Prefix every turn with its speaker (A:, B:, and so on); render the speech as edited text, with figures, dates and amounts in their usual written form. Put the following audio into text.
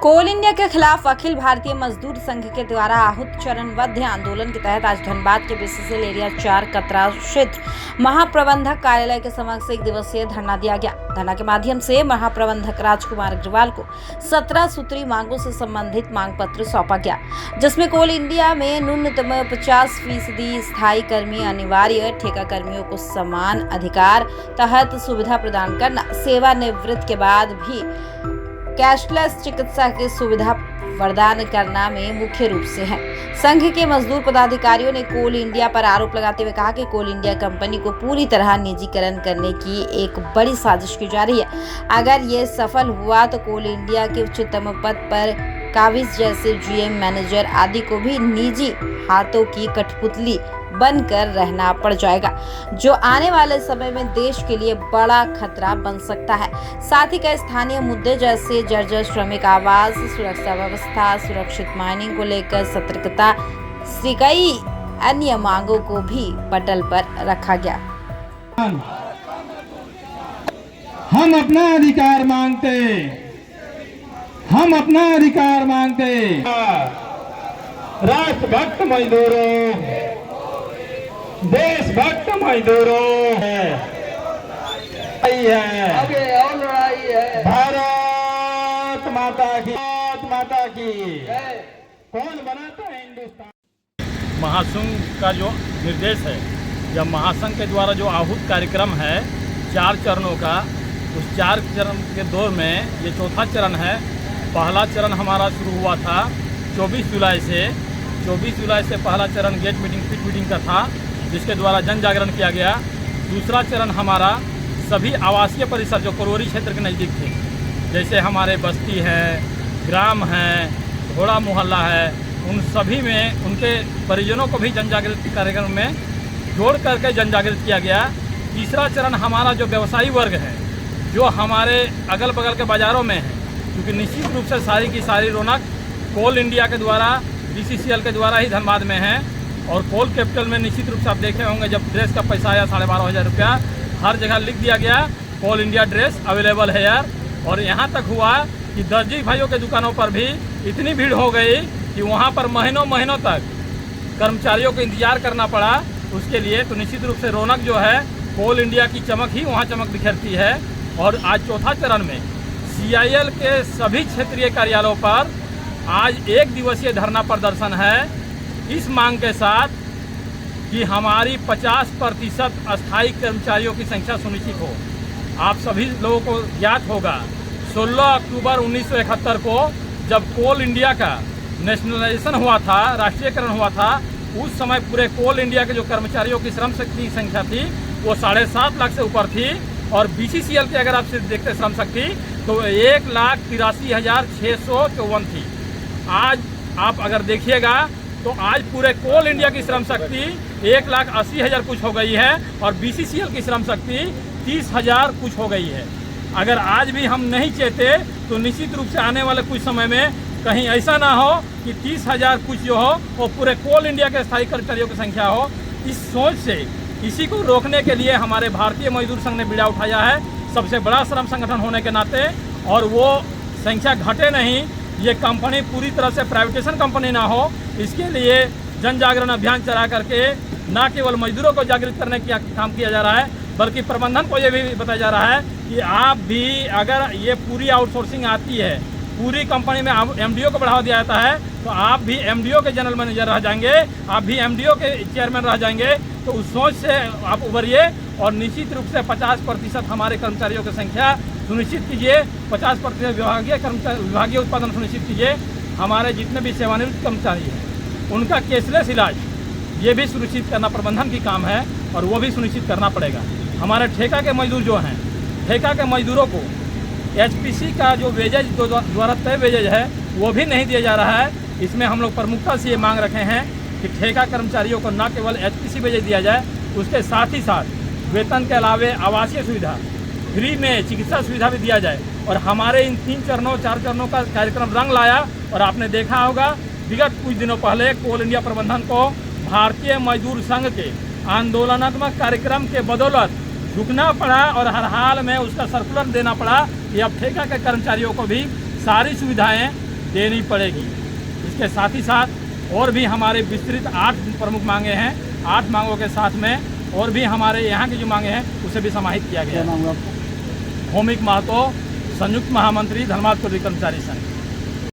A: कोल India के खिलाफ अखिल भारतीय मजदूर संघ के द्वारा आहूत चरणबद्ध आंदोलन के तहत आज धनबाद के बीसीसीएल एरिया 4 कतरा क्षेत्र महाप्रबंधक कार्यालय के समक्ष एक दिवसीय धरना दिया गया। धरना के माध्यम से महाप्रबंधक राजकुमार अग्रवाल को 17 सूत्री मांगों से संबंधित मांग पत्र सौंपा गया, जिसमें कोल इंडिया में न्यूनतम 50% स्थायी कर्मी अनिवार्य, ठेका कर्मियों को समान अधिकार तहत सुविधा प्रदान करना, सेवानिवृत्ति के बाद भी कैशलेस चिकित्सा की सुविधा प्रदान करना में मुख्य रूप से है। संघ के मजदूर पदाधिकारियों ने कोल इंडिया पर आरोप लगाते हुए कहा कि कोल इंडिया कंपनी को पूरी तरह निजीकरण करने की एक बड़ी साजिश की जा रही है। अगर ये सफल हुआ तो कोल इंडिया के उच्चतम पद पर काबिज जैसे जीएम, मैनेजर आदि को भी निजी हाथों की कठपुतली बनकर रहना पड़ जाएगा, जो आने वाले समय में देश के लिए बड़ा खतरा बन सकता है। साथ ही कई स्थानीय मुद्दे जैसे जर्जर श्रमिक आवास, सुरक्षा व्यवस्था, सुरक्षित माइनिंग को लेकर सतर्कता से कई अन्य मांगों को भी पटल पर रखा गया।
B: हम अपना अधिकार मांगते, हम अपना अधिकार मांगते। राष्ट्रभक्त मजदूरों, देशभक्त मजदूरों है,
C: आगे और लड़ाई है।
B: भारत माता की, भारत माता की। कौन बनाता है हिंदुस्तान?
D: महासंघ का जो निर्देश है, जब महासंघ के द्वारा जो आहूत कार्यक्रम है 4 चरणों का, उस 4 चरण के दौर में ये चौथा चरण है। पहला चरण हमारा शुरू हुआ था 24 जुलाई से। 24 जुलाई से पहला चरण गेट मीटिंग, पिट मीटिंग का था, जिसके द्वारा जन जागरण किया गया। दूसरा चरण हमारा सभी आवासीय परिसर जो कोरोरी क्षेत्र के नज़दीक थे, जैसे हमारे बस्ती है, ग्राम है, घोड़ा मोहल्ला है, उन सभी में उनके परिजनों को भी जन जागृति कार्यक्रम में जोड़ करके जन जागृत किया गया। तीसरा चरण हमारा जो व्यवसायी वर्ग है, जो हमारे अगल बगल के बाज़ारों में है, क्योंकि निश्चित रूप से सारी की सारी रौनक कोल इंडिया के द्वारा, बीसीसीएल के द्वारा ही धनबाद में है। और कोल कैपिटल में निश्चित रूप से आप देखे होंगे, जब ड्रेस का पैसा आया 12,500 रुपया, हर जगह लिख दिया गया कोल इंडिया ड्रेस अवेलेबल है यार। और यहाँ तक हुआ कि दर्जी भाइयों के दुकानों पर भी इतनी भीड़ हो गई कि वहाँ पर महीनों महीनों तक कर्मचारियों को इंतजार करना पड़ा उसके लिए। तो निश्चित रूप से रौनक जो है कोल इंडिया की चमक ही वहाँ चमक बिखरती है। और आज चौथा चरण में CIL के सभी क्षेत्रीय कार्यालयों पर आज एक दिवसीय धरना प्रदर्शन है, इस मांग के साथ कि हमारी 50% अस्थायी कर्मचारियों की संख्या सुनिश्चित हो। आप सभी लोगों को ज्ञात होगा 16 अक्टूबर 1971 को जब कोल इंडिया का नेशनलाइजेशन हुआ था, राष्ट्रीयकरण हुआ था, उस समय पूरे कोल इंडिया के जो कर्मचारियों की श्रम शक्ति की संख्या थी वो 7.5 लाख से ऊपर थी। और बीसीसीएल की अगर आप सिर्फ देखते श्रम शक्ति तो 1,83,654 थी। आज आप अगर देखिएगा तो आज पूरे कोल इंडिया की श्रम शक्ति 1,80,000 कुछ हो गई है और बीसीसीएल की श्रम शक्ति 30,000 कुछ हो गई है। अगर आज भी हम नहीं चाहते तो निश्चित रूप से आने वाले कुछ समय में कहीं ऐसा ना हो कि 30,000 कुछ जो हो वो पूरे कोल इंडिया के स्थायी कर्मचारियों की संख्या हो। इस सोच से इसी को रोकने के लिए हमारे भारतीय मजदूर संघ ने बीड़ा उठाया है, सबसे बड़ा श्रम संगठन होने के नाते। और वो संख्या घटे नहीं, ये कंपनी पूरी तरह से प्राइवेटेशन कंपनी ना हो, इसके लिए जन जागरण अभियान चला करके न केवल मजदूरों को जागृत करने का काम किया जा रहा है, बल्कि प्रबंधन को ये भी बताया जा रहा है कि आप भी, अगर ये पूरी आउटसोर्सिंग आती है, पूरी कंपनी में MDO को बढ़ावा दिया जाता है, तो आप भी MDO के जनरल मैनेजर रह जाएंगे, आप भी MDO के चेयरमैन रह जाएंगे। तो उस सोच से आप उभरिए और निश्चित रूप से 50% हमारे कर्मचारियों की संख्या सुनिश्चित कीजिए, 50% विभागीय उत्पादन सुनिश्चित कीजिए। हमारे जितने भी सेवानिवृत्त कर्मचारी हैं उनका कैशलेस इलाज ये भी सुनिश्चित करना प्रबंधन की काम है और वो भी सुनिश्चित करना पड़ेगा। हमारे ठेका के मजदूर जो हैं, ठेका के मजदूरों को HPC का जो वेजेज द्वारा तय वेजेज है वो भी नहीं दिया जा रहा है। इसमें हम लोग प्रमुखता से ये मांग रखे हैं कि ठेका कर्मचारियों को न केवल HPC वेजेज दिया जाए, उसके साथ ही साथ वेतन के अलावे आवासीय सुविधा, फ्री में चिकित्सा सुविधा भी दिया जाए। और हमारे इन 3 चरणों 4 चरणों का कार्यक्रम रंग लाया। और आपने देखा होगा विगत कुछ दिनों पहले कोल इंडिया प्रबंधन को भारतीय मजदूर संघ के आंदोलनात्मक कार्यक्रम के बदौलत झुकना पड़ा और हर हाल में उसका सर्कुलर देना पड़ा कि अब ठेका के कर्मचारियों को भी सारी सुविधाएं देनी पड़ेगी। इसके साथ ही साथ और भी हमारे विस्तृत 8 प्रमुख मांगे हैं। 8 मांगों के साथ में और भी हमारे यहाँ की जो मांगे हैं उसे भी समाहित किया गया है। भौमिक महतो, संयुक्त महामंत्री धर्मार्थ कर्मचारी संघ।